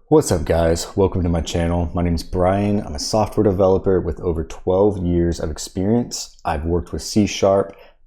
What's up guys, welcome to my channel. My name is Brian. I'm a software developer with over 12 years of experience. I've worked with C#,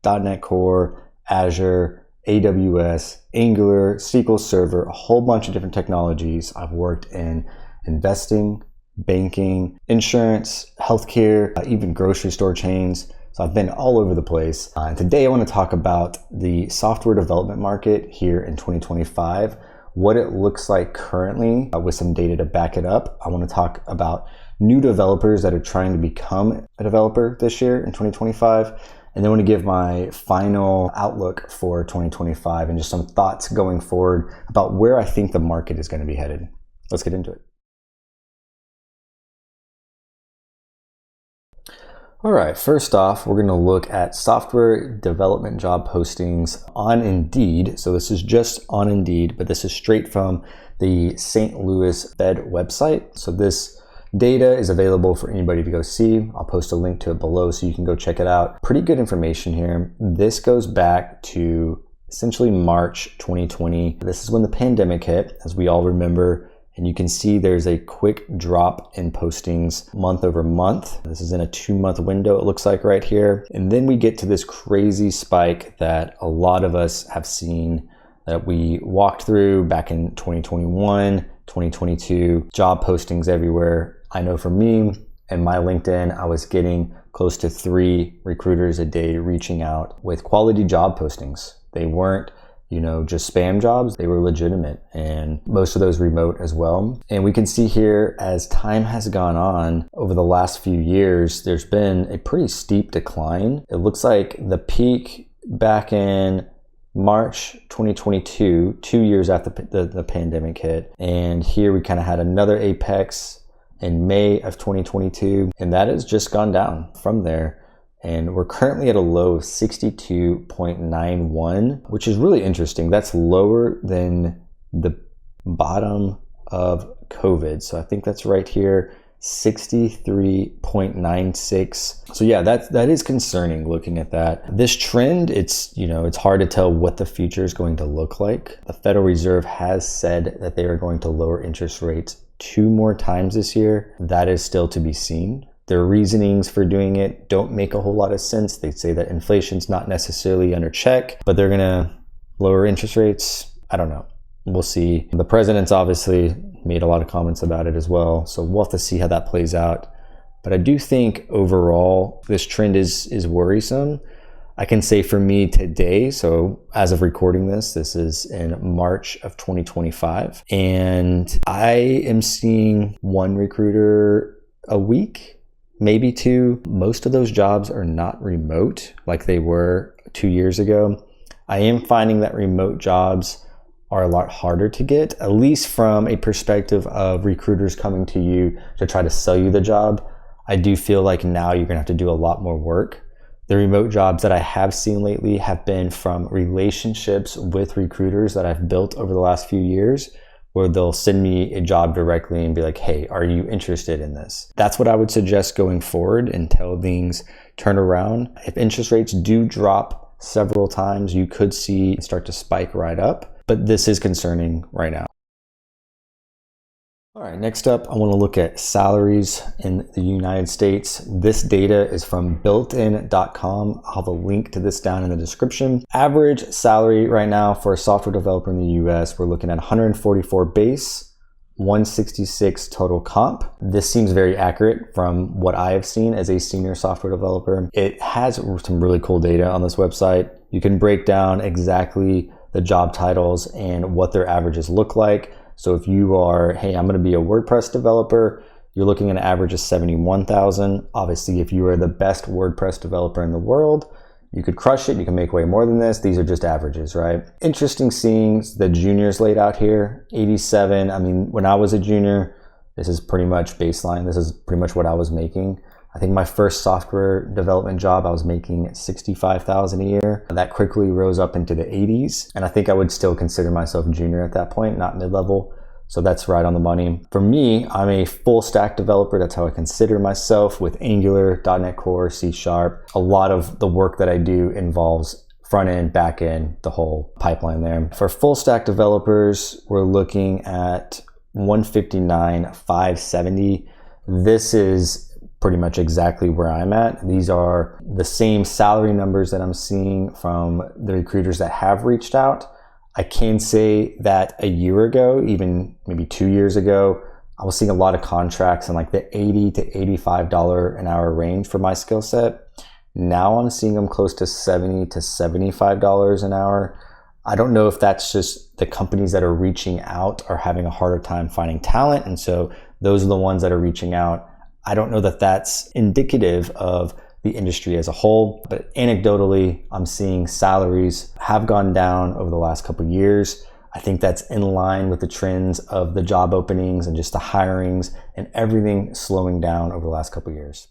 .NET Core, Azure, AWS, Angular, SQL Server, a whole bunch of different technologies. I've worked in investing, banking, insurance, healthcare, even grocery store chains. So I've been all over the place. And today I want to talk about the software development market here in 2025. What it looks like currently with some data to back it up. I want to talk about new developers that are trying to become a developer this year in 2025. And then I want to give my final outlook for 2025 and just some thoughts going forward about where I think the market is going to be headed. Let's get into it. All right, first off, we're going to look at software development job postings on Indeed. So this is just on Indeed, but this is straight from the St. Louis Fed website. So this data is available for anybody to go see. I'll post a link to it below so you can go check it out. Pretty good information here. This goes back to essentially March 2020. This is when the pandemic hit, as we all remember. And you can see there's a quick drop in postings month over month. This is in a 2-month window, it looks like right here. And then we get to this crazy spike that a lot of us have seen that we walked through back in 2021, 2022, job postings everywhere. I know for me and my LinkedIn, I was getting close to 3 recruiters a day reaching out with quality job postings. They weren't just spam jobs. They were legitimate, and most of those remote as well. And we can see here, as time has gone on over the last few years, there's been a pretty steep decline. It looks like the peak back in March 2022, 2 years after the pandemic hit. And here we kind of had another apex in May of 2022, and that has just gone down from there. And we're currently at a low of 62.91, which is really interesting. That's lower than the bottom of COVID. So I think that's right here, 63.96. So yeah, that is concerning looking at that. This trend, it's hard to tell what the future is going to look like. The Federal Reserve has said that they are going to lower interest rates 2 more times this year. That is still to be seen. Their reasonings for doing it don't make a whole lot of sense. They say that inflation's not necessarily under check, but they're gonna lower interest rates. I don't know. We'll see. The president's obviously made a lot of comments about it as well, so we'll have to see how that plays out. But I do think overall this trend is worrisome. I can say for me today, so as of recording this is in March of 2025, and I am seeing 1 recruiter a week, maybe 2. Most of those jobs are not remote like they were 2 years ago. I am finding that remote jobs are a lot harder to get, at least from a perspective of recruiters coming to you to try to sell you the job. I do feel like now you're gonna have to do a lot more work. The remote jobs that I have seen lately have been from relationships with recruiters that I've built over the last few years, where they'll send me a job directly and be like, hey, are you interested in this? That's what I would suggest going forward until things turn around. If interest rates do drop several times, you could see it start to spike right up, but this is concerning right now. All right, next up, I want to look at salaries in the United States. This data is from builtin.com. I'll have a link to this down in the description. Average salary right now for a software developer in the US, we're looking at 144 base, 166 total comp. This seems very accurate from what I have seen as a senior software developer. It has some really cool data on this website. You can break down exactly the job titles and what their averages look like. So if you are, hey, I'm gonna be a WordPress developer, you're looking at an average of 71,000. Obviously, if you are the best WordPress developer in the world, you could crush it, you can make way more than this. These are just averages, right? Interesting seeing the juniors laid out here, 87. I mean, when I was a junior, this is pretty much baseline. This is pretty much what I was making. I think my first software development job, I was making 65,000 a year. That quickly rose up into the 80s. And I think I would still consider myself junior at that point, not mid-level. So that's right on the money. For me, I'm a full stack developer. That's how I consider myself, with Angular, .NET Core, C#. A lot of the work that I do involves front end, back end, the whole pipeline there. For full stack developers, we're looking at 159, 570. This is pretty much exactly where I'm at. These are the same salary numbers that I'm seeing from the recruiters that have reached out. I can say that a year ago, even maybe 2 years ago, I was seeing a lot of contracts in like the $80 to $85 an hour range for my skill set. Now I'm seeing them close to $70 to $75 an hour. I don't know if that's just the companies that are reaching out are having a harder time finding talent, and so those are the ones that are reaching out. I don't know that that's indicative of the industry as a whole, but anecdotally, I'm seeing salaries have gone down over the last couple of years. I think that's in line with the trends of the job openings and just the hirings and everything slowing down over the last couple of years.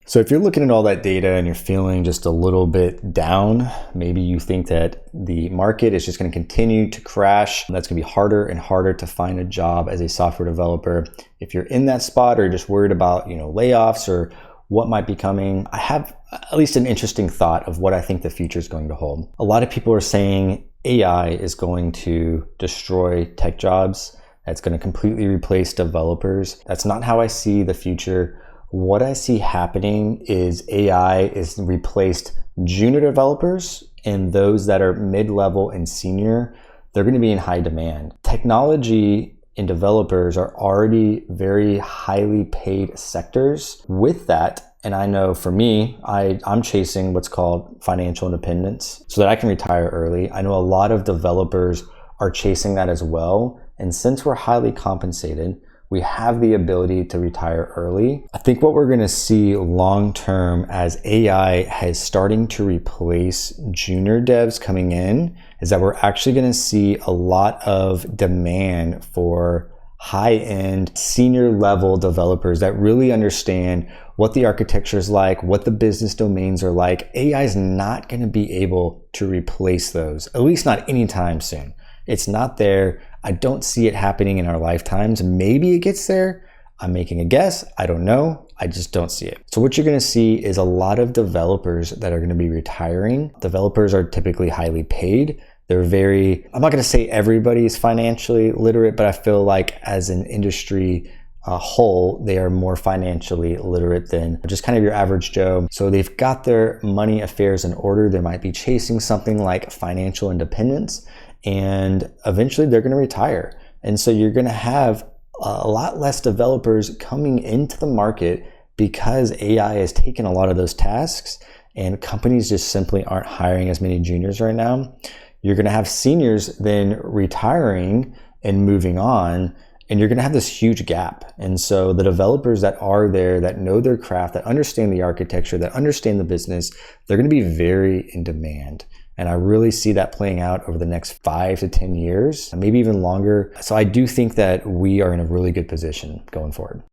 So if you're looking at all that data and you're feeling just a little bit down, maybe you think that the market is just going to continue to crash. That's going to be harder and harder to find a job as a software developer. If you're in that spot or you're just worried about, layoffs or what might be coming, I have at least an interesting thought of what I think the future is going to hold. A lot of people are saying AI is going to destroy tech jobs. That's going to completely replace developers. That's not how I see the future. What I see happening is AI is replaced junior developers, and those that are mid-level and senior, they're going to be in high demand. Technology and developers are already very highly paid sectors. With that, and I know for me, I'm chasing what's called financial independence so that I can retire early. I know a lot of developers are chasing that as well. And since we're highly compensated, we have the ability to retire early. I think what we're going to see long term as AI is starting to replace junior devs coming in is that we're actually going to see a lot of demand for high-end senior level developers that really understand what the architecture is like, what the business domains are like. AI is not going to be able to replace those, at least not anytime soon. It's not there. I don't see it happening in our lifetimes. Maybe it gets there. I'm making a guess. I don't know. I just don't see it. So what you're going to see is a lot of developers that are going to be retiring. Developers are typically highly paid. I'm not going to say everybody is financially literate, but I feel like as an industry whole, they are more financially literate than just kind of your average Joe. So they've got their money affairs in order. They might be chasing something like financial independence, and eventually they're going to retire. And so you're going to have a lot less developers coming into the market because AI has taken a lot of those tasks, and companies just simply aren't hiring as many juniors right now. You're going to have seniors then retiring and moving on, and you're going to have this huge gap. And so the developers that are there, that know their craft, that understand the architecture, that understand the business, they're going to be very in demand. And I really see that playing out over the next 5 to 10 years, maybe even longer. So I do think that we are in a really good position going forward.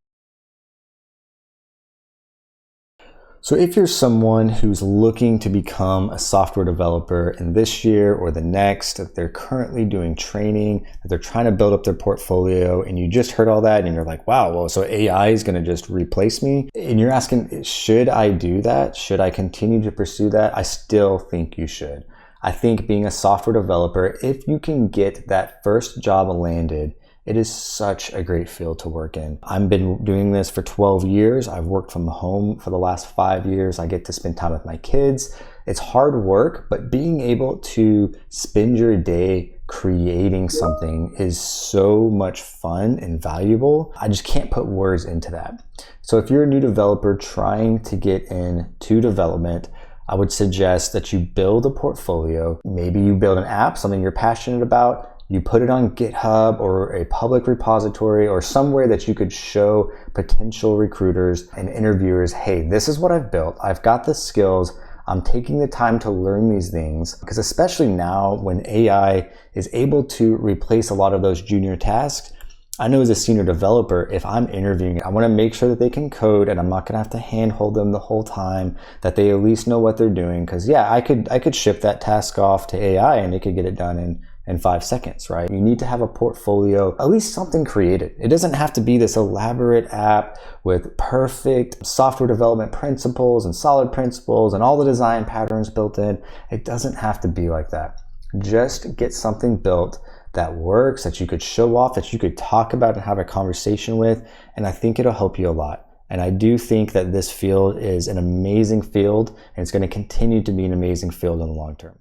So if you're someone who's looking to become a software developer in this year or the next, that they're currently doing training, that they're trying to build up their portfolio, and you just heard all that and you're like, wow, well, so AI is going to just replace me? And you're asking, should I do that? Should I continue to pursue that? I still think you should. I think being a software developer, if you can get that first job landed, it is such a great field to work in. I've been doing this for 12 years. I've worked from home for the last 5 years. I get to spend time with my kids. It's hard work, but being able to spend your day creating something is so much fun and valuable. I just can't put words into that. So if you're a new developer trying to get into development, I would suggest that you build a portfolio. Maybe you build an app, something you're passionate about. You put it on GitHub or a public repository or somewhere that you could show potential recruiters and interviewers, hey, this is what I've built. I've got the skills. I'm taking the time to learn these things, because especially now when AI is able to replace a lot of those junior tasks, I know as a senior developer, if I'm interviewing, I want to make sure that they can code and I'm not going to have to handhold them the whole time, that they at least know what they're doing. Because yeah, I could ship that task off to AI and it could get it done in 5 seconds, right? You need to have a portfolio, at least something created. It doesn't have to be this elaborate app with perfect software development principles and solid principles and all the design patterns built in. It doesn't have to be like that. Just get something built that works, that you could show off, that you could talk about and have a conversation with, and I think it'll help you a lot. And I do think that this field is an amazing field, and it's going to continue to be an amazing field in the long term.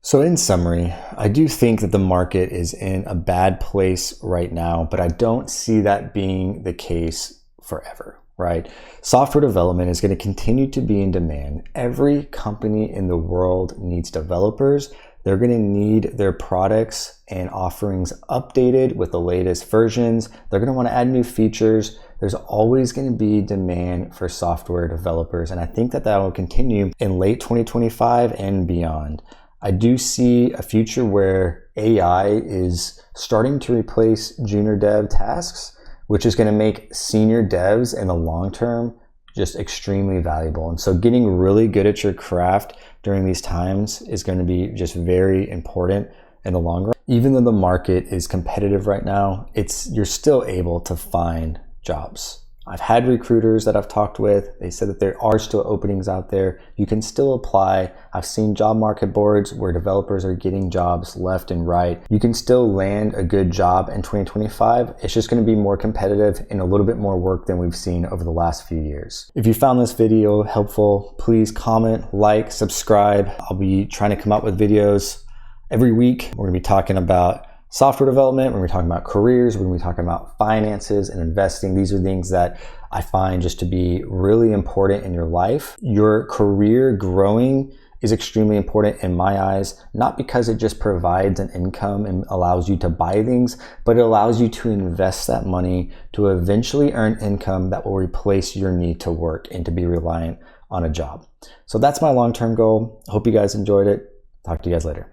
So in summary, I do think that the market is in a bad place right now, but I don't see that being the case forever, right? Software development is going to continue to be in demand. Every company in the world needs developers. They're going to need their products and offerings updated with the latest versions. They're going to want to add new features. There's always going to be demand for software developers, and I think that will continue in late 2025 and beyond. I do see a future where AI is starting to replace junior dev tasks, which is going to make senior devs in the long term just extremely valuable. And so getting really good at your craft during these times is going to be just very important in the long run. Even though the market is competitive right now, you're still able to find jobs. I've had recruiters that I've talked with. They said that there are still openings out there. You can still apply. I've seen job market boards where developers are getting jobs left and right. You can still land a good job in 2025. It's just going to be more competitive and a little bit more work than we've seen over the last few years. If you found this video helpful, please comment, like, subscribe. I'll be trying to come up with videos every week. We're going to be talking about software development, when we're talking about careers, when we're talking about finances and investing. These are things that I find just to be really important in your life. Your career growing is extremely important in my eyes, not because it just provides an income and allows you to buy things, but it allows you to invest that money to eventually earn income that will replace your need to work and to be reliant on a job. So that's my long-term goal. I hope you guys enjoyed it. Talk to you guys later.